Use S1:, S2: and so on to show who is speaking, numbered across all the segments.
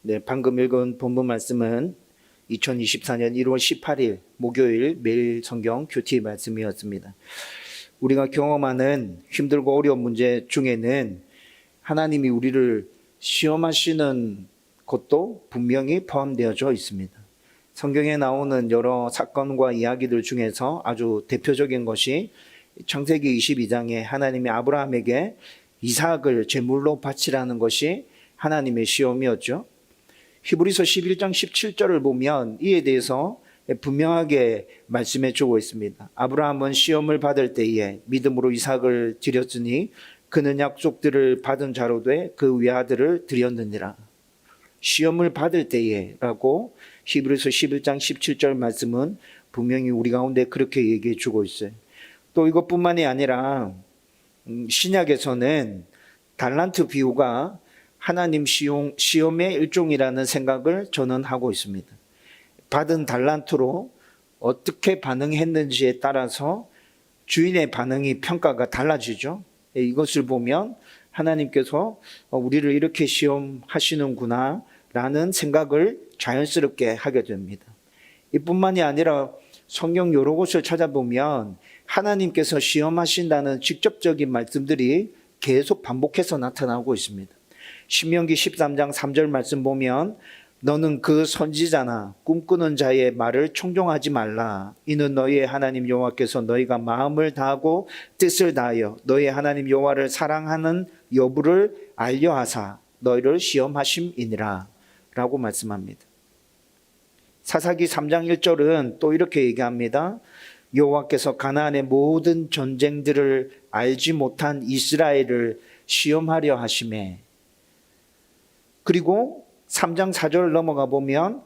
S1: 네, 방금 읽은 본문 말씀은 2024년 1월 18일 목요일 매일 성경 큐티 말씀이었습니다. 우리가 경험하는 힘들고 어려운 문제 중에는 하나님이 우리를 시험하시는 것도 분명히 포함되어져 있습니다. 성경에 나오는 여러 사건과 이야기들 중에서 아주 대표적인 것이 창세기 22장에 하나님이 아브라함에게 이삭을 제물로 바치라는 것이 하나님의 시험이었죠. 히브리서 11장 17절을 보면 이에 대해서 분명하게 말씀해 주고 있습니다. 아브라함은 시험을 받을 때에 믿음으로 이삭을 드렸으니 그는 약속들을 받은 자로 돼 그 외아들을 드렸느니라. 시험을 받을 때에 라고 히브리서 11장 17절 말씀은 분명히 우리 가운데 그렇게 얘기해 주고 있어요. 또 이것뿐만이 아니라 신약에서는 달란트 비유가 하나님 시험의 일종이라는 생각을 저는 하고 있습니다. 받은 달란트로 어떻게 반응했는지에 따라서 주인의 반응이 평가가 달라지죠. 이것을 보면 하나님께서 우리를 이렇게 시험하시는구나 라는 생각을 자연스럽게 하게 됩니다. 이뿐만이 아니라 성경 여러 곳을 찾아보면 하나님께서 시험하신다는 직접적인 말씀들이 계속 반복해서 나타나고 있습니다. 신명기 13장 3절 말씀 보면 너는 그 선지자나 꿈꾸는 자의 말을 청종하지 말라. 이는 너희의 하나님 여호와께서 너희가 마음을 다하고 뜻을 다하여 너희의 하나님 여호와를 사랑하는 여부를 알려하사 너희를 시험하심이니라 라고 말씀합니다. 사사기 3장 1절은 또 이렇게 얘기합니다. 여호와께서 가나안의 모든 전쟁들을 알지 못한 이스라엘을 시험하려 하심에, 그리고 3장 4절 넘어가 보면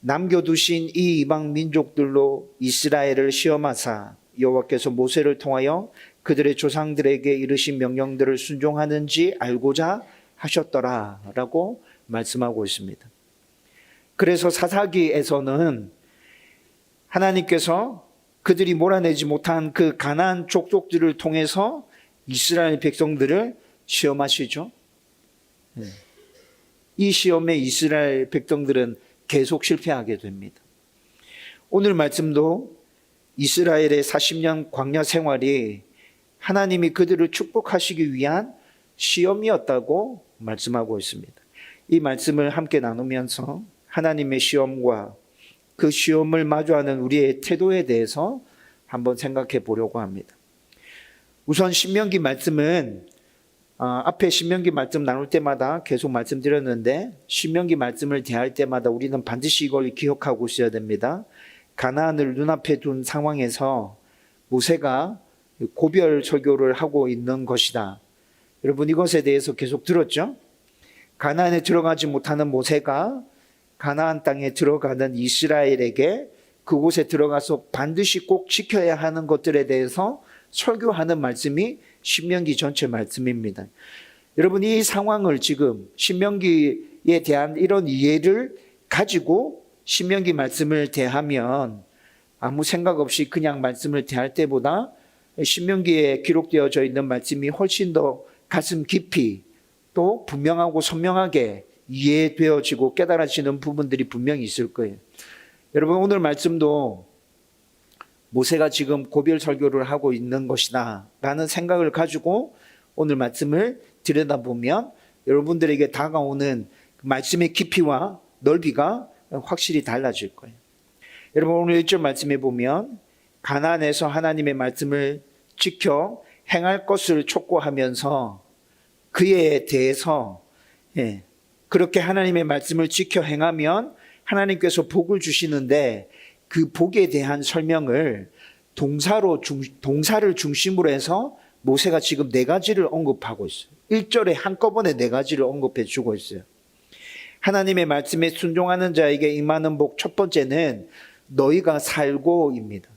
S1: 남겨두신 이 이방 민족들로 이스라엘을 시험하사 여호와께서 모세를 통하여 그들의 조상들에게 이르신 명령들을 순종하는지 알고자 하셨더라 라고 말씀하고 있습니다. 그래서 사사기에서는 하나님께서 그들이 몰아내지 못한 그 가나안 족속들을 통해서 이스라엘 백성들을 시험하시죠. 이 시험에 이스라엘 백성들은 계속 실패하게 됩니다. 오늘 말씀도 이스라엘의 40년 광야 생활이 하나님이 그들을 축복하시기 위한 시험이었다고 말씀하고 있습니다. 이 말씀을 함께 나누면서 하나님의 시험과 그 시험을 마주하는 우리의 태도에 대해서 한번 생각해 보려고 합니다. 우선 신명기 말씀은 앞에 신명기 말씀 나눌 때마다 계속 말씀드렸는데 신명기 말씀을 대할 때마다 우리는 반드시 이걸 기억하고 있어야 됩니다. 가나안을 눈앞에 둔 상황에서 모세가 고별 설교를 하고 있는 것이다. 여러분 이것에 대해서 계속 들었죠? 가나안에 들어가지 못하는 모세가 가나안 땅에 들어가는 이스라엘에게 그곳에 들어가서 반드시 꼭 지켜야 하는 것들에 대해서 설교하는 말씀이 신명기 전체 말씀입니다. 여러분 이 상황을 지금 신명기에 대한 이런 이해를 가지고 신명기 말씀을 대하면 아무 생각 없이 그냥 말씀을 대할 때보다 신명기에 기록되어져 있는 말씀이 훨씬 더 가슴 깊이 또 분명하고 선명하게 이해되어지고 깨달아지는 부분들이 분명히 있을 거예요. 여러분 오늘 말씀도 모세가 지금 고별 설교를 하고 있는 것이다 라는 생각을 가지고 오늘 말씀을 들여다보면 여러분들에게 다가오는 말씀의 깊이와 넓이가 확실히 달라질 거예요. 여러분 오늘 1절 말씀에 보면 가나안에서 하나님의 말씀을 지켜 행할 것을 촉구하면서 그에 대해서 그렇게 하나님의 말씀을 지켜 행하면 하나님께서 복을 주시는데 그 복에 대한 설명을 동사를 중심으로 해서 모세가 지금 4가지를 언급하고 있어요. 1절에 한꺼번에 4가지를 언급해 주고 있어요. 하나님의 말씀에 순종하는 자에게 임하는 복 첫 번째는 너희가 살고입니다.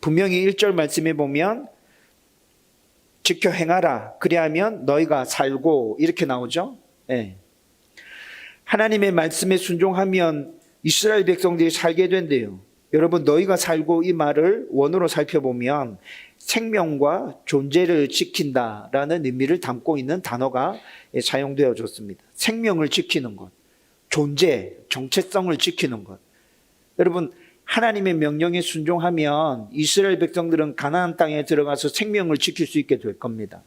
S1: 분명히 1절 말씀에 보면 지켜 행하라 그리하면 너희가 살고 이렇게 나오죠. 하나님의 말씀에 순종하면 이스라엘 백성들이 살게 된대요. 여러분 너희가 살고 이 말을 원어로 살펴보면 생명과 존재를 지킨다라는 의미를 담고 있는 단어가 사용되어졌습니다. 생명을 지키는 것, 존재, 정체성을 지키는 것. 여러분, 하나님의 명령에 순종하면 이스라엘 백성들은 가나안 땅에 들어가서 생명을 지킬 수 있게 될 겁니다.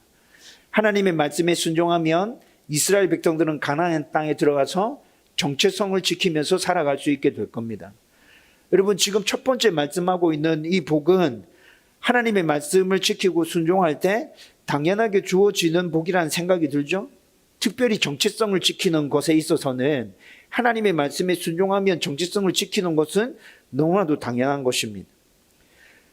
S1: 하나님의 말씀에 순종하면 이스라엘 백성들은 가나안 땅에 들어가서 정체성을 지키면서 살아갈 수 있게 될 겁니다. 여러분, 지금 첫 번째 말씀하고 있는 이 복은 하나님의 말씀을 지키고 순종할 때 당연하게 주어지는 복이라는 생각이 들죠? 특별히 정체성을 지키는 것에 있어서는 하나님의 말씀에 순종하면 정체성을 지키는 것은 너무나도 당연한 것입니다.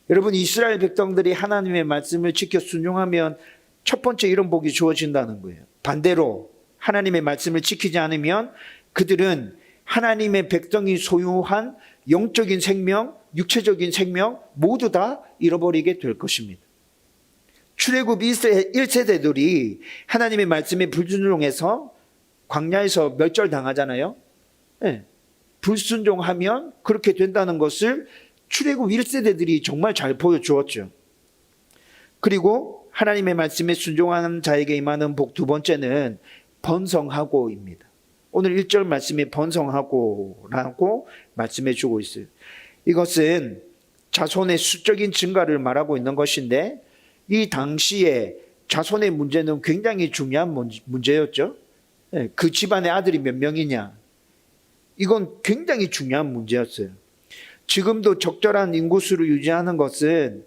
S1: 여러분, 이스라엘 백성들이 하나님의 말씀을 지켜 순종하면 첫 번째 이런 복이 주어진다는 거예요. 반대로 하나님의 말씀을 지키지 않으면 그들은 하나님의 백성이 소유한 영적인 생명, 육체적인 생명 모두 다 잃어버리게 될 것입니다. 출애굽 1세대들이 하나님의 말씀에 불순종해서 광야에서 멸절당하잖아요. 네. 불순종하면 그렇게 된다는 것을 출애굽 1세대들이 정말 잘 보여주었죠. 그리고 하나님의 말씀에 순종하는 자에게 임하는 복 두 번째는 번성하고입니다. 오늘 1절 말씀에 번성하고라고 말씀해 주고 있어요. 이것은 자손의 수적인 증가를 말하고 있는 것인데 이 당시에 자손의 문제는 굉장히 중요한 문제였죠. 그 집안의 아들이 몇 명이냐. 이건 굉장히 중요한 문제였어요. 지금도 적절한 인구수를 유지하는 것은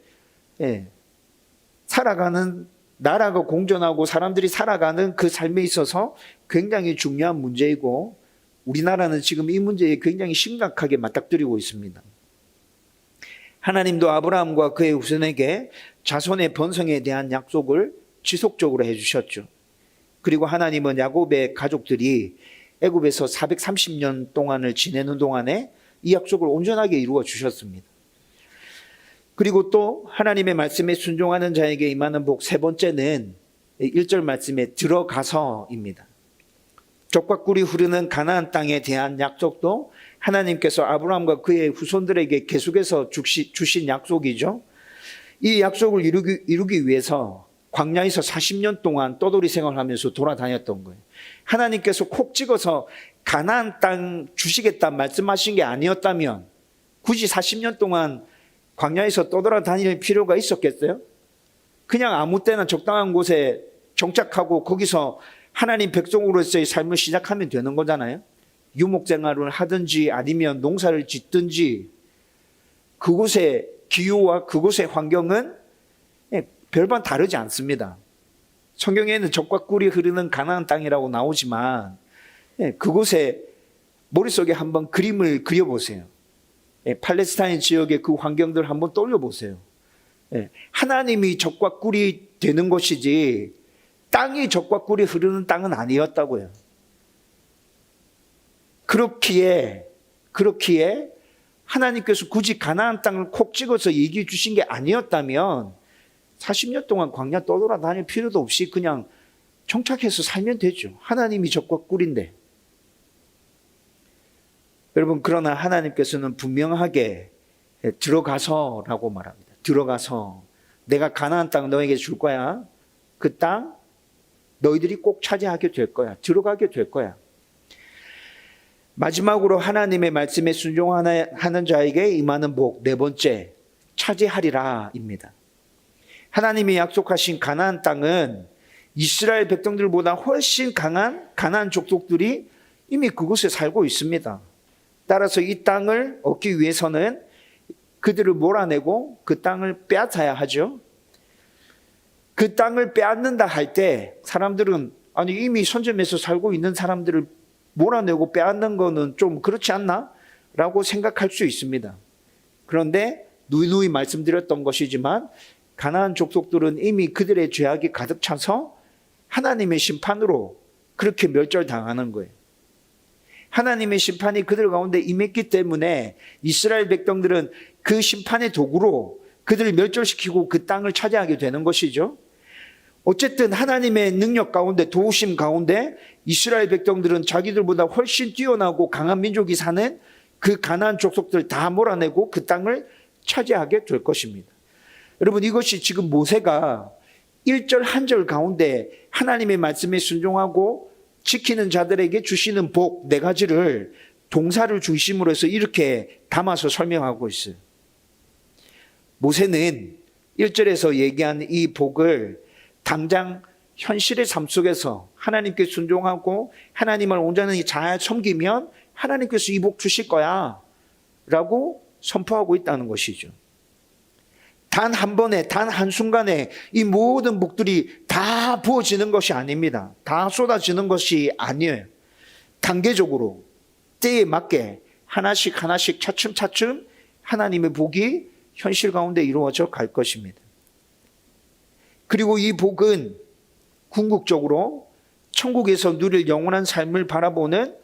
S1: 살아가는 나라가 공존하고 사람들이 살아가는 그 삶에 있어서 굉장히 중요한 문제이고 우리나라는 지금 이 문제에 굉장히 심각하게 맞닥뜨리고 있습니다. 하나님도 아브라함과 그의 후손에게 자손의 번성에 대한 약속을 지속적으로 해주셨죠. 그리고 하나님은 야곱의 가족들이 애굽에서 430년 동안을 지내는 동안에 이 약속을 온전하게 이루어 주셨습니다. 그리고 또 하나님의 말씀에 순종하는 자에게 임하는 복 세 번째는 1절 말씀에 들어가서입니다. 젖과 꿀이 흐르는 가나안 땅에 대한 약속도 하나님께서 아브라함과 그의 후손들에게 계속해서 주신 약속이죠. 이 약속을 이루기 위해서 광야에서 40년 동안 떠돌이 생활하면서 돌아다녔던 거예요. 하나님께서 콕 찍어서 가나안 땅 주시겠다 말씀하신 게 아니었다면 굳이 40년 동안 광야에서 떠돌아다닐 필요가 있었겠어요? 그냥 아무 때나 적당한 곳에 정착하고 거기서 하나님 백성으로서의 삶을 시작하면 되는 거잖아요. 유목생활을 하든지 아니면 농사를 짓든지 그곳의 기후와 그곳의 환경은 별반 다르지 않습니다. 성경에는 젖과 꿀이 흐르는 가나안 땅이라고 나오지만 그곳에 머릿속에 한번 그림을 그려보세요. 팔레스타인 지역의 그 환경들 한번 떠올려보세요. 하나님이 젖과 꿀이 되는 것이지 땅이 젖과 꿀이 흐르는 땅은 아니었다고요. 그렇기에 하나님께서 굳이 가나안 땅을 콕 찍어서 얘기해 주신 게 아니었다면 40년 동안 광야 떠돌아다닐 필요도 없이 그냥 정착해서 살면 되죠. 하나님이 젖과 꿀인데. 여러분, 그러나 하나님께서는 분명하게 들어가서라고 말합니다. 들어가서 내가 가나안 땅 너에게 줄 거야. 그 땅 너희들이 꼭 차지하게 될 거야. 들어가게 될 거야. 마지막으로 하나님의 말씀에 순종하는 자에게 임하는 복 네 번째, 차지하리라입니다. 하나님이 약속하신 가나안 땅은 이스라엘 백성들보다 훨씬 강한 가나안 족속들이 이미 그곳에 살고 있습니다. 따라서 이 땅을 얻기 위해서는 그들을 몰아내고 그 땅을 빼앗아야 하죠. 그 땅을 빼앗는다 할 때 사람들은 아니 이미 선점에서 살고 있는 사람들을 몰아내고 빼앗는 거는 좀 그렇지 않나? 라고 생각할 수 있습니다. 그런데 누이누이 말씀드렸던 것이지만 가나안 족속들은 이미 그들의 죄악이 가득 차서 하나님의 심판으로 그렇게 멸절당하는 거예요. 하나님의 심판이 그들 가운데 임했기 때문에 이스라엘 백성들은 그 심판의 도구로 그들을 멸절시키고 그 땅을 차지하게 되는 것이죠. 어쨌든 하나님의 능력 가운데 도우심 가운데 이스라엘 백성들은 자기들보다 훨씬 뛰어나고 강한 민족이 사는 그 가나안 족속들 다 몰아내고 그 땅을 차지하게 될 것입니다. 여러분, 이것이 지금 모세가 1절 1절 가운데 하나님의 말씀에 순종하고 지키는 자들에게 주시는 복 4가지를 동사를 중심으로 해서 이렇게 담아서 설명하고 있어요. 모세는 1절에서 얘기한 이 복을 당장 현실의 삶 속에서 하나님께 순종하고 하나님을 온전히 잘 섬기면 하나님께서 이 복 주실 거야 라고 선포하고 있다는 것이죠. 단 한 번에, 단 한순간에 이 모든 복들이 다 부어지는 것이 아닙니다. 다 쏟아지는 것이 아니에요. 단계적으로 때에 맞게 하나씩 하나씩 차츰차츰 하나님의 복이 현실 가운데 이루어져 갈 것입니다. 그리고 이 복은 궁극적으로 천국에서 누릴 영원한 삶을 바라보는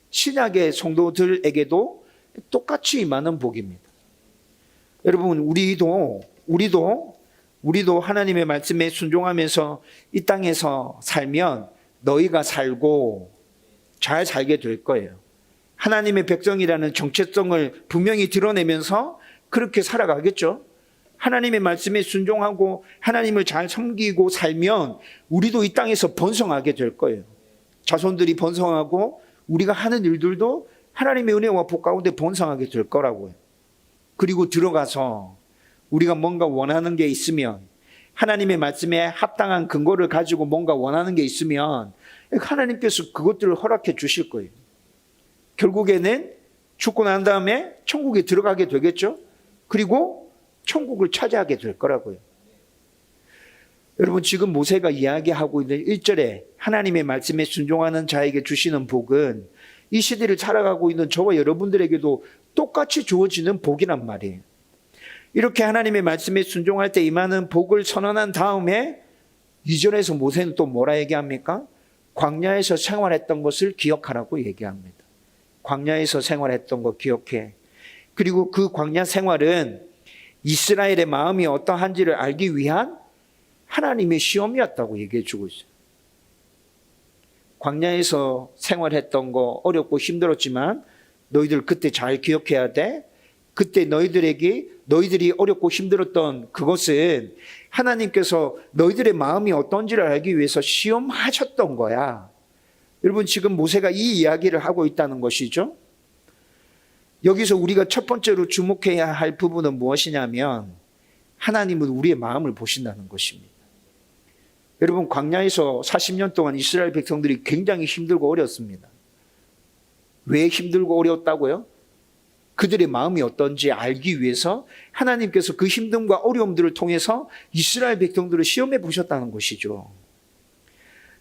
S1: 신약의 성도들에게도 똑같이 임하는 복입니다. 여러분, 우리도 하나님의 말씀에 순종하면서 이 땅에서 살면 너희가 살고 잘 살게 될 거예요. 하나님의 백성이라는 정체성을 분명히 드러내면서 그렇게 살아가겠죠. 하나님의 말씀에 순종하고 하나님을 잘 섬기고 살면 우리도 이 땅에서 번성하게 될 거예요. 자손들이 번성하고 우리가 하는 일들도 하나님의 은혜와 복 가운데 번성하게 될 거라고요. 그리고 들어가서 우리가 뭔가 원하는 게 있으면, 하나님의 말씀에 합당한 근거를 가지고 뭔가 원하는 게 있으면 하나님께서 그것들을 허락해 주실 거예요. 결국에는 죽고 난 다음에 천국에 들어가게 되겠죠. 그리고 천국을 차지하게 될 거라고요. 여러분, 지금 모세가 이야기하고 있는 1절에 하나님의 말씀에 순종하는 자에게 주시는 복은 이 시대를 살아가고 있는 저와 여러분들에게도 똑같이 주어지는 복이란 말이에요. 이렇게 하나님의 말씀에 순종할 때 임하는 복을 선언한 다음에 2절에서 모세는 또 뭐라 얘기합니까? 광야에서 생활했던 것을 기억하라고 얘기합니다. 광야에서 생활했던 거 기억해. 그리고 그 광야 생활은 이스라엘의 마음이 어떠한지를 알기 위한 하나님의 시험이었다고 얘기해 주고 있어요. 광야에서 생활했던 거 어렵고 힘들었지만 너희들 그때 잘 기억해야 돼. 그때 너희들이 어렵고 힘들었던 그것은 하나님께서 너희들의 마음이 어떤지를 알기 위해서 시험하셨던 거야. 여러분, 지금 모세가 이 이야기를 하고 있다는 것이죠. 여기서 우리가 첫 번째로 주목해야 할 부분은 무엇이냐면 하나님은 우리의 마음을 보신다는 것입니다. 여러분, 광야에서 40년 동안 이스라엘 백성들이 굉장히 힘들고 어렵습니다. 왜 힘들고 어려웠다고요? 그들의 마음이 어떤지 알기 위해서 하나님께서 그 힘듦과 어려움들을 통해서 이스라엘 백성들을 시험해 보셨다는 것이죠.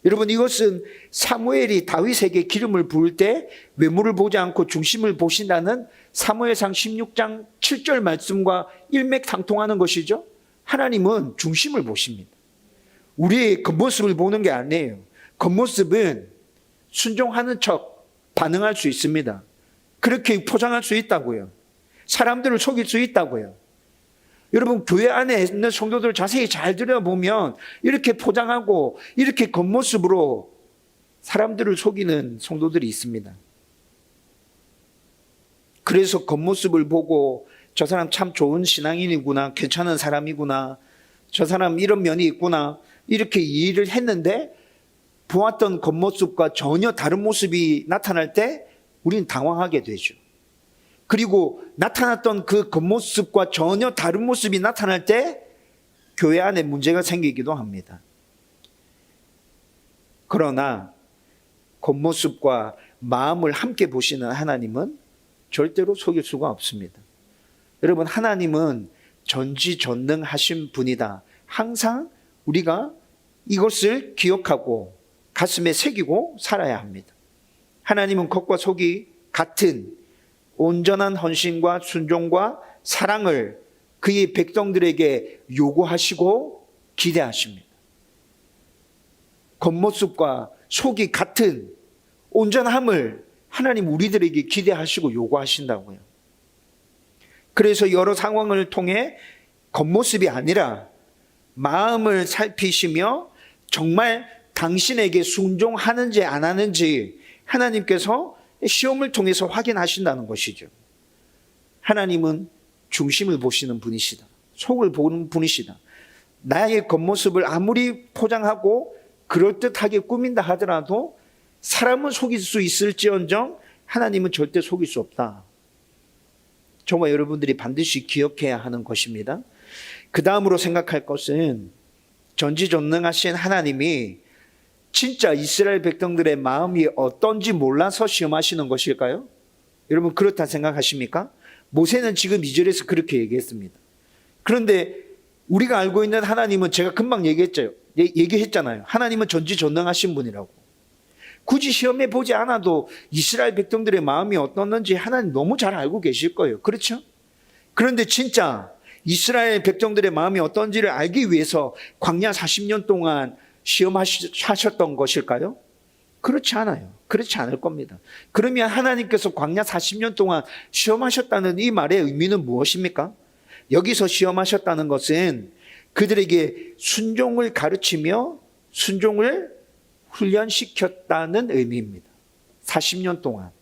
S1: 여러분, 이것은 사무엘이 다윗에게 기름을 부을 때 외모를 보지 않고 중심을 보신다는 사무엘상 16장 7절 말씀과 일맥상통하는 것이죠. 하나님은 중심을 보십니다. 우리의 겉모습을 보는 게 아니에요. 겉모습은 순종하는 척 반응할 수 있습니다. 그렇게 포장할 수 있다고요. 사람들을 속일 수 있다고요. 여러분, 교회 안에 있는 성도들 자세히 잘 들여보면 이렇게 포장하고 이렇게 겉모습으로 사람들을 속이는 성도들이 있습니다. 그래서 겉모습을 보고 저 사람 참 좋은 신앙인이구나, 괜찮은 사람이구나, 저 사람 이런 면이 있구나, 이렇게 이해를 했는데 보았던 겉모습과 전혀 다른 모습이 나타날 때 우리는 당황하게 되죠. 그리고 나타났던 그 겉모습과 전혀 다른 모습이 나타날 때 교회 안에 문제가 생기기도 합니다. 그러나 겉모습과 마음을 함께 보시는 하나님은 절대로 속일 수가 없습니다. 여러분, 하나님은 전지전능하신 분이다. 항상 우리가 이것을 기억하고 가슴에 새기고 살아야 합니다. 하나님은 겉과 속이 같은 온전한 헌신과 순종과 사랑을 그의 백성들에게 요구하시고 기대하십니다. 겉모습과 속이 같은 온전함을 하나님 우리들에게 기대하시고 요구하신다고요. 그래서 여러 상황을 통해 겉모습이 아니라 마음을 살피시며 정말 당신에게 순종하는지 안 하는지 하나님께서 시험을 통해서 확인하신다는 것이죠. 하나님은 중심을 보시는 분이시다. 속을 보는 분이시다. 나의 겉모습을 아무리 포장하고 그럴듯하게 꾸민다 하더라도 사람은 속일 수 있을지언정 하나님은 절대 속일 수 없다. 정말 여러분들이 반드시 기억해야 하는 것입니다. 그 다음으로 생각할 것은 전지전능하신 하나님이 진짜 이스라엘 백성들의 마음이 어떤지 몰라서 시험하시는 것일까요? 여러분 그렇다 생각하십니까? 모세는 지금 2절에서 그렇게 얘기했습니다. 그런데 우리가 알고 있는 하나님은 제가 금방 얘기했잖아요. 하나님은 전지전능하신 분이라고. 굳이 시험해 보지 않아도 이스라엘 백성들의 마음이 어떻는지 하나님 너무 잘 알고 계실 거예요. 그렇죠? 그런데 진짜 이스라엘 백성들의 마음이 어떤지를 알기 위해서 광야 40년 동안 시험하셨던 것일까요? 그렇지 않아요. 그렇지 않을 겁니다. 그러면 하나님께서 광야 40년 동안 시험하셨다는 이 말의 의미는 무엇입니까? 여기서 시험하셨다는 것은 그들에게 순종을 가르치며 순종을 훈련시켰다는 의미입니다. 40년 동안.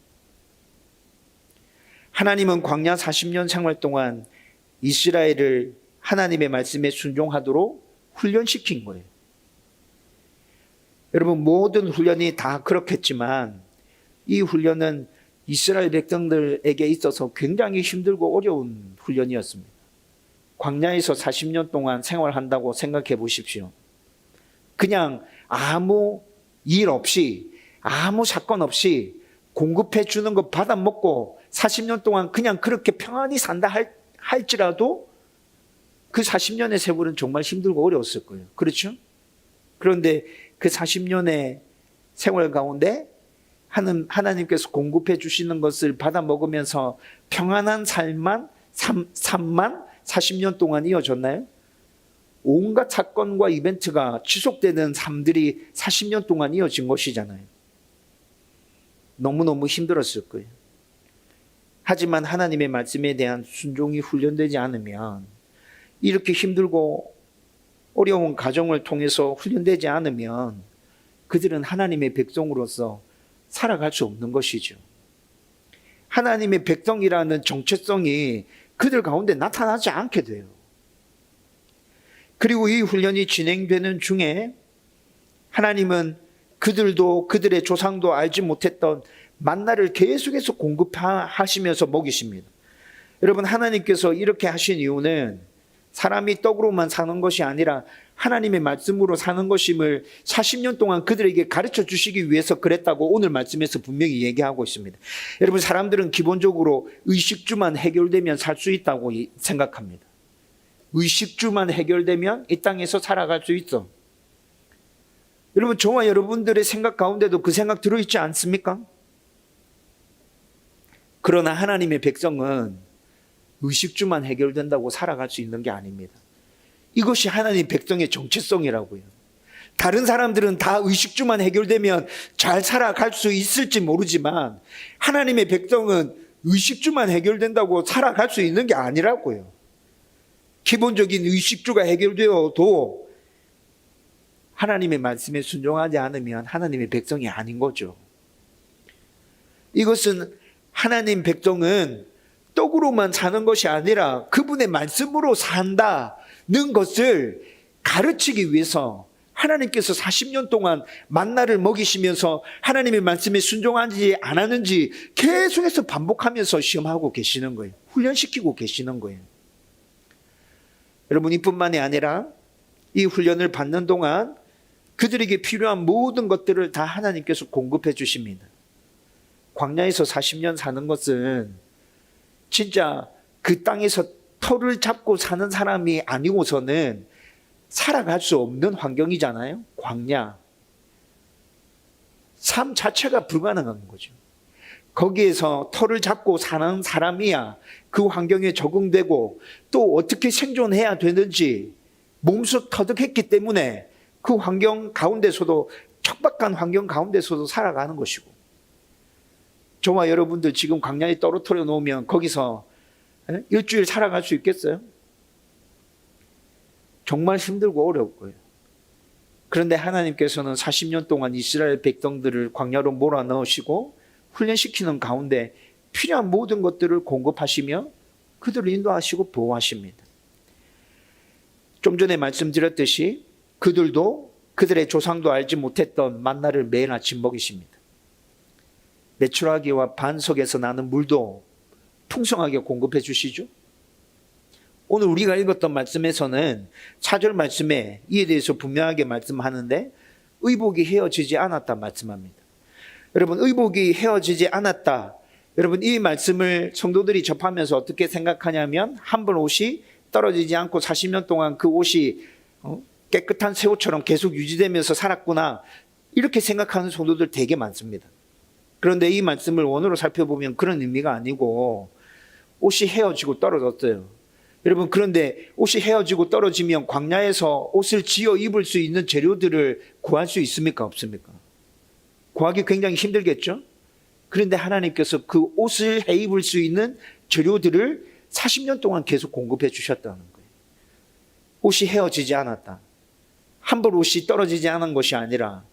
S1: 하나님은 광야 40년 생활 동안 이스라엘을 하나님의 말씀에 순종하도록 훈련시킨 거예요. 여러분 모든 훈련이 다 그렇겠지만 이 훈련은 이스라엘 백성들에게 있어서 굉장히 힘들고 어려운 훈련이었습니다. 광야에서 40년 동안 생활한다고 생각해 보십시오. 그냥 아무 일 없이 아무 사건 없이 공급해 주는 거 받아 먹고 40년 동안 그냥 그렇게 평안히 산다 할지라도 그 40년의 세월은 정말 힘들고 어려웠을 거예요. 그렇죠? 그런데 그 40년의 생활 가운데 하나님께서 공급해 주시는 것을 받아 먹으면서 평안한 삶만 40년 동안 이어졌나요? 온갖 사건과 이벤트가 지속되는 삶들이 40년 동안 이어진 것이잖아요. 너무너무 힘들었을 거예요. 하지만 하나님의 말씀에 대한 순종이 훈련되지 않으면 이렇게 힘들고 어려운 가정을 통해서 훈련되지 않으면 그들은 하나님의 백성으로서 살아갈 수 없는 것이죠. 하나님의 백성이라는 정체성이 그들 가운데 나타나지 않게 돼요. 그리고 이 훈련이 진행되는 중에 하나님은 그들도 그들의 조상도 알지 못했던 만나를 계속해서 공급하시면서 먹이십니다. 여러분 하나님께서 이렇게 하신 이유는 사람이 떡으로만 사는 것이 아니라 하나님의 말씀으로 사는 것임을 40년 동안 그들에게 가르쳐 주시기 위해서 그랬다고 오늘 말씀에서 분명히 얘기하고 있습니다. 여러분 사람들은 기본적으로 의식주만 해결되면 살 수 있다고 생각합니다. 의식주만 해결되면 이 땅에서 살아갈 수 있어. 여러분 저와 여러분들의 생각 가운데도 그 생각 들어있지 않습니까? 그러나 하나님의 백성은 의식주만 해결된다고 살아갈 수 있는 게 아닙니다. 이것이 하나님 백성의 정체성이라고요. 다른 사람들은 다 의식주만 해결되면 잘 살아갈 수 있을지 모르지만 하나님의 백성은 의식주만 해결된다고 살아갈 수 있는 게 아니라고요. 기본적인 의식주가 해결되어도 하나님의 말씀에 순종하지 않으면 하나님의 백성이 아닌 거죠. 이것은 하나님 백성은 떡으로만 사는 것이 아니라 그분의 말씀으로 산다는 것을 가르치기 위해서 하나님께서 40년 동안 만나를 먹이시면서 하나님의 말씀에 순종하는지 안 하는지 계속해서 반복하면서 시험하고 계시는 거예요. 훈련시키고 계시는 거예요. 여러분 이뿐만이 아니라 이 훈련을 받는 동안 그들에게 필요한 모든 것들을 다 하나님께서 공급해 주십니다. 광야에서 40년 사는 것은 진짜 그 땅에서 터를 잡고 사는 사람이 아니고서는 살아갈 수 없는 환경이잖아요. 광야. 삶 자체가 불가능한 거죠. 거기에서 터를 잡고 사는 사람이야 그 환경에 적응되고 또 어떻게 생존해야 되는지 몸소 터득했기 때문에 그 환경 가운데서도 척박한 환경 가운데서도 살아가는 것이고 저와 여러분들 지금 광야에 떨어뜨려 놓으면 거기서 일주일 살아갈 수 있겠어요? 정말 힘들고 어려울 거예요. 그런데 하나님께서는 40년 동안 이스라엘 백성들을 광야로 몰아넣으시고 훈련시키는 가운데 필요한 모든 것들을 공급하시며 그들을 인도하시고 보호하십니다. 좀 전에 말씀드렸듯이 그들도 그들의 조상도 알지 못했던 만나를 매일 아침 먹이십니다. 메추라기와 반석에서 나는 물도 풍성하게 공급해 주시죠. 오늘 우리가 읽었던 말씀에서는 4절 말씀에 이에 대해서 분명하게 말씀하는데 의복이 헤어지지 않았다 말씀합니다. 여러분, 의복이 헤어지지 않았다. 여러분, 이 말씀을 성도들이 접하면서 어떻게 생각하냐면 한 벌 옷이 떨어지지 않고 40년 동안 그 옷이 깨끗한 새 옷처럼 계속 유지되면서 살았구나, 이렇게 생각하는 성도들 되게 많습니다. 그런데 이 말씀을 원어로 살펴보면 그런 의미가 아니고 옷이 헤어지고 떨어졌어요. 여러분, 그런데 옷이 헤어지고 떨어지면 광야에서 옷을 지어 입을 수 있는 재료들을 구할 수 있습니까? 없습니까? 구하기 굉장히 힘들겠죠? 그런데 하나님께서 그 옷을 해 입을 수 있는 재료들을 40년 동안 계속 공급해 주셨다는 거예요. 옷이 헤어지지 않았다. 한 벌 옷이 떨어지지 않은 것이 아니라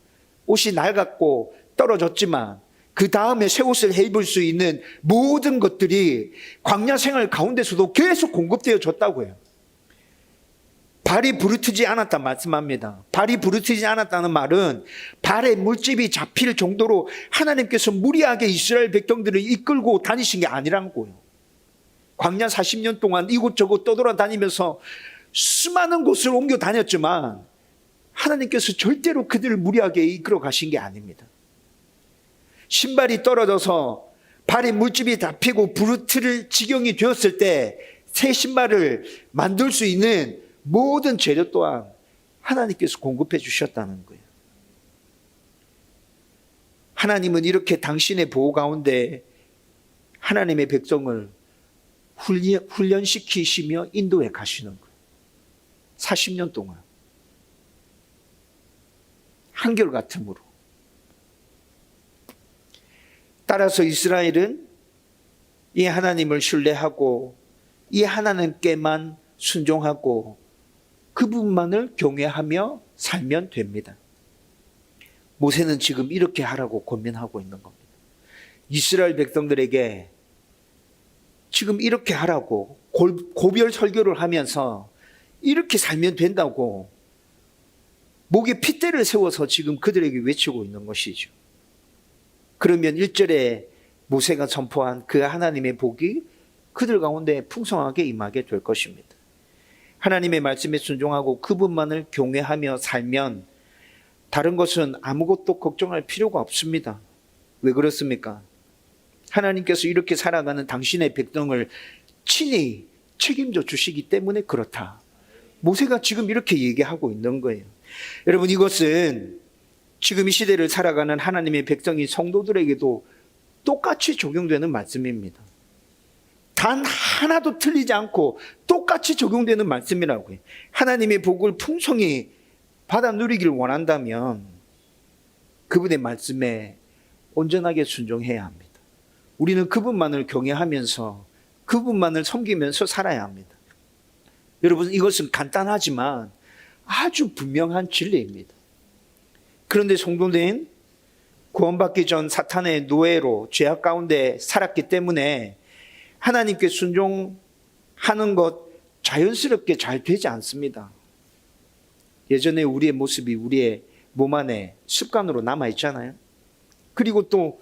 S1: 옷이 낡았고 떨어졌지만 그 다음에 새 옷을 해 입을 수 있는 모든 것들이 광야 생활 가운데서도 계속 공급되어 졌다고 해요. 발이 부르트지 않았다 말씀합니다. 발이 부르트지 않았다는 말은 발에 물집이 잡힐 정도로 하나님께서 무리하게 이스라엘 백성들을 이끌고 다니신 게 아니라는 거예요. 광야 40년 동안 이곳저곳 떠돌아다니면서 수많은 곳을 옮겨 다녔지만 하나님께서 절대로 그들을 무리하게 이끌어 가신 게 아닙니다. 신발이 떨어져서 발에 물집이 잡히고 부르트를 지경이 되었을 때 새 신발을 만들 수 있는 모든 재료 또한 하나님께서 공급해 주셨다는 거예요. 하나님은 이렇게 당신의 보호 가운데 하나님의 백성을 훈련시키시며 인도해 가시는 거예요. 40년 동안 한결같음으로. 따라서 이스라엘은 이 하나님을 신뢰하고 이 하나님께만 순종하고 그분만을 경외하며 살면 됩니다. 모세는 지금 이렇게 하라고 권면하고 있는 겁니다. 이스라엘 백성들에게 지금 이렇게 하라고 고별 설교를 하면서 이렇게 살면 된다고 목에 핏대를 세워서 지금 그들에게 외치고 있는 것이죠. 그러면 1절에 모세가 선포한 그 하나님의 복이 그들 가운데 풍성하게 임하게 될 것입니다. 하나님의 말씀에 순종하고 그분만을 경외하며 살면 다른 것은 아무것도 걱정할 필요가 없습니다. 왜 그렇습니까? 하나님께서 이렇게 살아가는 당신의 백성을 친히 책임져 주시기 때문에 그렇다. 모세가 지금 이렇게 얘기하고 있는 거예요. 여러분, 이것은 지금 이 시대를 살아가는 하나님의 백성인 성도들에게도 똑같이 적용되는 말씀입니다. 단 하나도 틀리지 않고 똑같이 적용되는 말씀이라고 해요. 하나님의 복을 풍성히 받아 누리길 원한다면 그분의 말씀에 온전하게 순종해야 합니다. 우리는 그분만을 경외하면서 그분만을 섬기면서 살아야 합니다. 여러분, 이것은 간단하지만 아주 분명한 진리입니다. 그런데 성도는 구원받기 전 사탄의 노예로 죄악 가운데 살았기 때문에 하나님께 순종하는 것 자연스럽게 잘 되지 않습니다. 예전에 우리의 모습이 우리의 몸 안에 습관으로 남아있잖아요. 그리고 또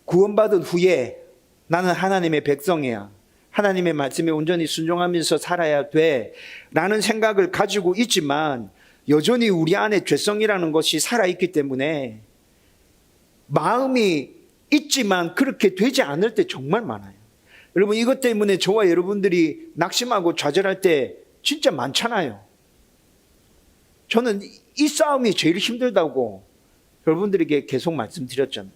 S1: 구원받은 후에 나는 하나님의 백성이야, 하나님의 말씀에 온전히 순종하면서 살아야 돼 라는 생각을 가지고 있지만 여전히 우리 안에 죄성이라는 것이 살아있기 때문에 마음이 있지만 그렇게 되지 않을 때 정말 많아요. 여러분, 이것 때문에 저와 여러분들이 낙심하고 좌절할 때 진짜 많잖아요. 저는 이 싸움이 제일 힘들다고 여러분들에게 계속 말씀드렸잖아요.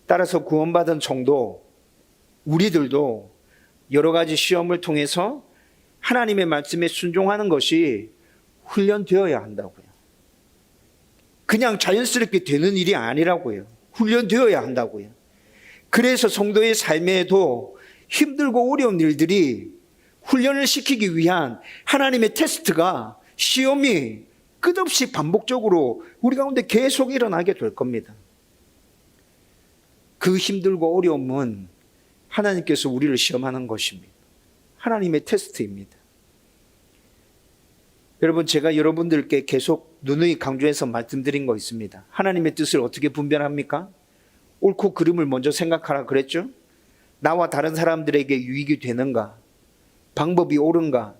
S1: 따라서 구원받은 성도, 우리들도 여러 가지 시험을 통해서 하나님의 말씀에 순종하는 것이 훈련되어야 한다고요. 그냥 자연스럽게 되는 일이 아니라고요. 훈련되어야 한다고요. 그래서 성도의 삶에도 힘들고 어려운 일들이 훈련을 시키기 위한 하나님의 테스트가, 시험이 끝없이 반복적으로 우리 가운데 계속 일어나게 될 겁니다. 그 힘들고 어려움은 하나님께서 우리를 시험하는 것입니다. 하나님의 테스트입니다. 여러분, 제가 여러분들께 계속 누누이 강조해서 말씀드린 거 있습니다. 하나님의 뜻을 어떻게 분별합니까? 옳고 그름을 먼저 생각하라 그랬죠? 나와 다른 사람들에게 유익이 되는가? 방법이 옳은가?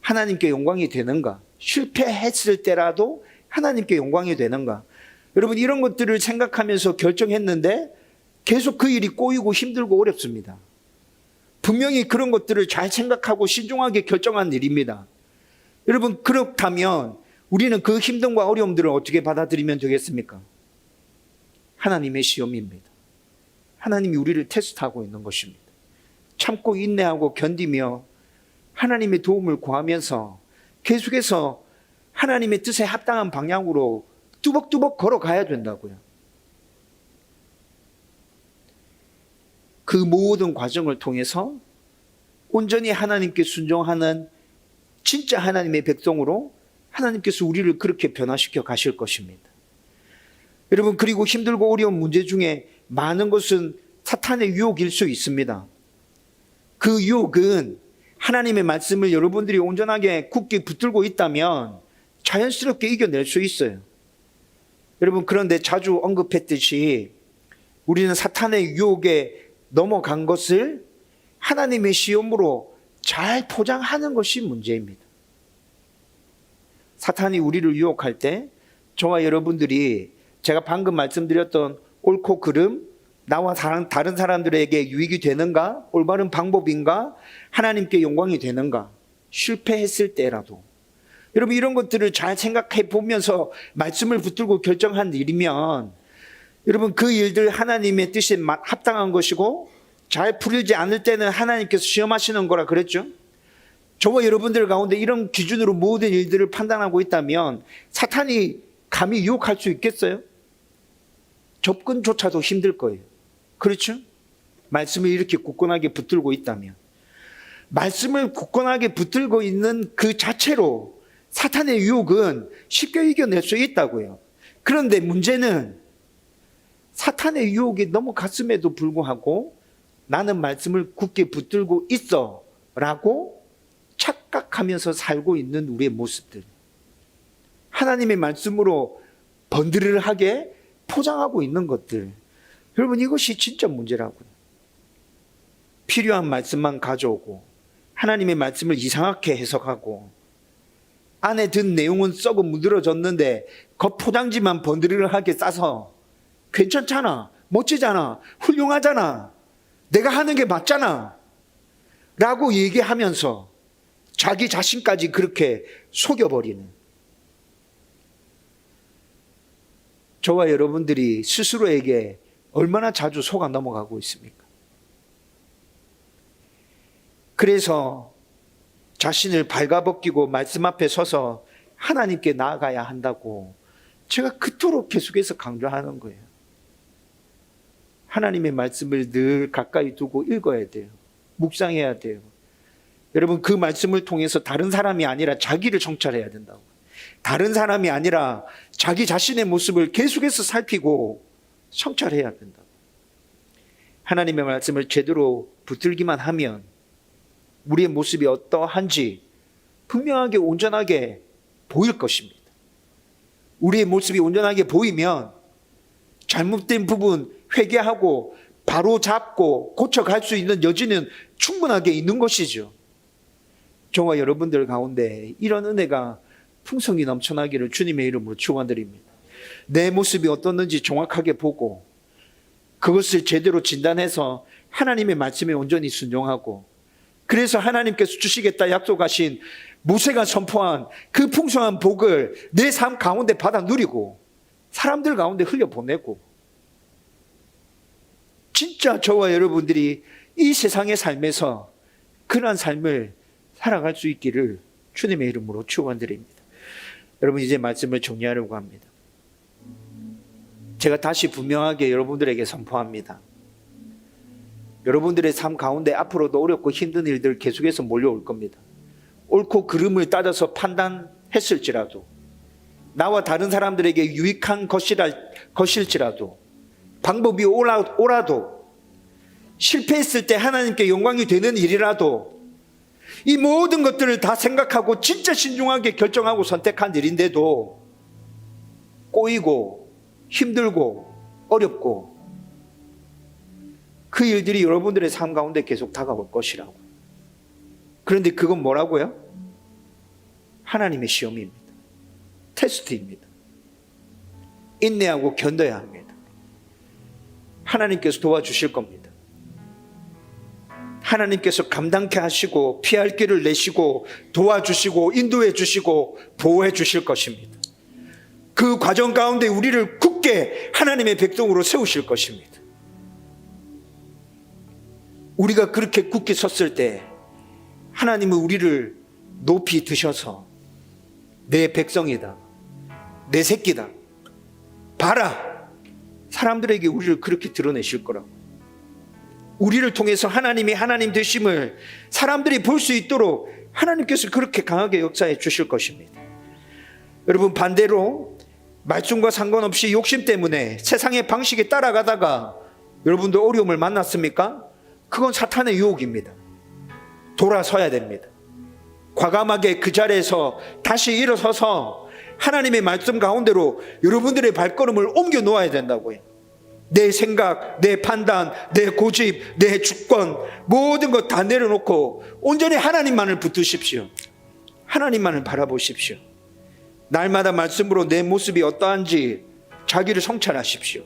S1: 하나님께 영광이 되는가? 실패했을 때라도 하나님께 영광이 되는가? 여러분, 이런 것들을 생각하면서 결정했는데 계속 그 일이 꼬이고 힘들고 어렵습니다. 분명히 그런 것들을 잘 생각하고 신중하게 결정한 일입니다. 여러분, 그렇다면 우리는 그 힘듦과 어려움들을 어떻게 받아들이면 되겠습니까? 하나님의 시험입니다. 하나님이 우리를 테스트하고 있는 것입니다. 참고 인내하고 견디며 하나님의 도움을 구하면서 계속해서 하나님의 뜻에 합당한 방향으로 뚜벅뚜벅 걸어가야 된다고요. 그 모든 과정을 통해서 온전히 하나님께 순종하는 진짜 하나님의 백성으로 하나님께서 우리를 그렇게 변화시켜 가실 것입니다. 여러분, 그리고 힘들고 어려운 문제 중에 많은 것은 사탄의 유혹일 수 있습니다. 그 유혹은 하나님의 말씀을 여러분들이 온전하게 굳게 붙들고 있다면 자연스럽게 이겨낼 수 있어요. 여러분, 그런데 자주 언급했듯이 우리는 사탄의 유혹에 넘어간 것을 하나님의 시험으로 잘 포장하는 것이 문제입니다. 사탄이 우리를 유혹할 때 저와 여러분들이 제가 방금 말씀드렸던 옳고 그름, 나와 다른 사람들에게 유익이 되는가, 올바른 방법인가, 하나님께 영광이 되는가, 실패했을 때라도 여러분, 이런 것들을 잘 생각해 보면서 말씀을 붙들고 결정한 일이면 여러분, 그 일들 하나님의 뜻에 합당한 것이고 잘 풀리지 않을 때는 하나님께서 시험하시는 거라 그랬죠. 저와 여러분들 가운데 이런 기준으로 모든 일들을 판단하고 있다면 사탄이 감히 유혹할 수 있겠어요? 접근조차도 힘들 거예요. 그렇죠? 말씀을 이렇게 굳건하게 붙들고 있다면. 말씀을 굳건하게 붙들고 있는 그 자체로 사탄의 유혹은 쉽게 이겨낼 수 있다고요. 그런데 문제는 사탄의 유혹이 넘어갔음에도 불구하고 나는 말씀을 굳게 붙들고 있어 라고 착각하면서 살고 있는 우리의 모습들. 하나님의 말씀으로 번드르르하게 포장하고 있는 것들. 여러분, 이것이 진짜 문제라고요. 필요한 말씀만 가져오고 하나님의 말씀을 이상하게 해석하고 안에 든 내용은 썩어 무드러졌는데 겉포장지만 번드르르하게 싸서 괜찮잖아, 멋지잖아, 훌륭하잖아, 내가 하는 게 맞잖아 라고 얘기하면서 자기 자신까지 그렇게 속여버리는, 저와 여러분들이 스스로에게 얼마나 자주 속아 넘어가고 있습니까? 그래서 자신을 발가벗기고 말씀 앞에 서서 하나님께 나아가야 한다고 제가 그토록 계속해서 강조하는 거예요. 하나님의 말씀을 늘 가까이 두고 읽어야 돼요. 묵상해야 돼요. 여러분, 그 말씀을 통해서 다른 사람이 아니라 자기를 성찰해야 된다고. 다른 사람이 아니라 자기 자신의 모습을 계속해서 살피고 성찰해야 된다고. 하나님의 말씀을 제대로 붙들기만 하면 우리의 모습이 어떠한지 분명하게 온전하게 보일 것입니다. 우리의 모습이 온전하게 보이면 잘못된 부분 회개하고 바로 잡고 고쳐갈 수 있는 여지는 충분하게 있는 것이죠. 저와 여러분들 가운데 이런 은혜가 풍성히 넘쳐나기를 주님의 이름으로 축원드립니다. 내 모습이 어떻는지 정확하게 보고 그것을 제대로 진단해서 하나님의 말씀에 온전히 순종하고, 그래서 하나님께서 주시겠다 약속하신 모세가 선포한 그 풍성한 복을 내 삶 가운데 받아 누리고 사람들 가운데 흘려보내고, 진짜 저와 여러분들이 이 세상의 삶에서 그러한 삶을 살아갈 수 있기를 주님의 이름으로 축원드립니다. 여러분, 이제 말씀을 정리하려고 합니다. 제가 다시 분명하게 여러분들에게 선포합니다. 여러분들의 삶 가운데 앞으로도 어렵고 힘든 일들 계속해서 몰려올 겁니다. 옳고 그름을 따져서 판단했을지라도, 나와 다른 사람들에게 유익한 것일지라도, 방법이 옳아도, 실패했을 때 하나님께 영광이 되는 일이라도, 이 모든 것들을 다 생각하고 진짜 신중하게 결정하고 선택한 일인데도 꼬이고 힘들고 어렵고 그 일들이 여러분들의 삶 가운데 계속 다가올 것이라고. 그런데 그건 뭐라고요? 하나님의 시험입니다. 테스트입니다. 인내하고 견뎌야 합니다. 하나님께서 도와주실 겁니다. 하나님께서 감당케 하시고 피할 길을 내시고 도와주시고 인도해 주시고 보호해 주실 것입니다. 그 과정 가운데 우리를 굳게 하나님의 백성으로 세우실 것입니다. 우리가 그렇게 굳게 섰을 때 하나님은 우리를 높이 드셔서 내 백성이다, 내 새끼다, 봐라, 사람들에게 우리를 그렇게 드러내실 거라고. 우리를 통해서 하나님이 하나님 되심을 사람들이 볼 수 있도록 하나님께서 그렇게 강하게 역사해 주실 것입니다. 여러분, 반대로 말씀과 상관없이 욕심 때문에 세상의 방식에 따라가다가 여러분도 어려움을 만났습니까? 그건 사탄의 유혹입니다. 돌아서야 됩니다. 과감하게 그 자리에서 다시 일어서서 하나님의 말씀 가운데로 여러분들의 발걸음을 옮겨 놓아야 된다고요. 내 생각, 내 판단, 내 고집, 내 주권 모든 것 다 내려놓고 온전히 하나님만을 붙드십시오. 하나님만을 바라보십시오. 날마다 말씀으로 내 모습이 어떠한지 자기를 성찰하십시오.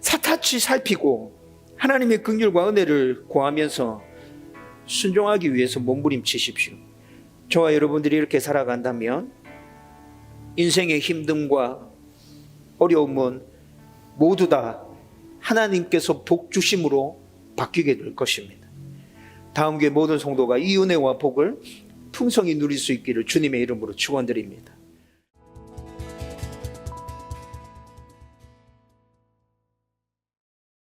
S1: 사타치 살피고 하나님의 긍휼과 은혜를 구하면서 순종하기 위해서 몸부림치십시오. 저와 여러분들이 이렇게 살아간다면 인생의 힘듦과 어려움은 모두 다 하나님께서 복 주심으로 바뀌게 될 것입니다. 다음 교회 모든 성도가 이 은혜와 복을 풍성히 누릴 수 있기를 주님의 이름으로 축원드립니다.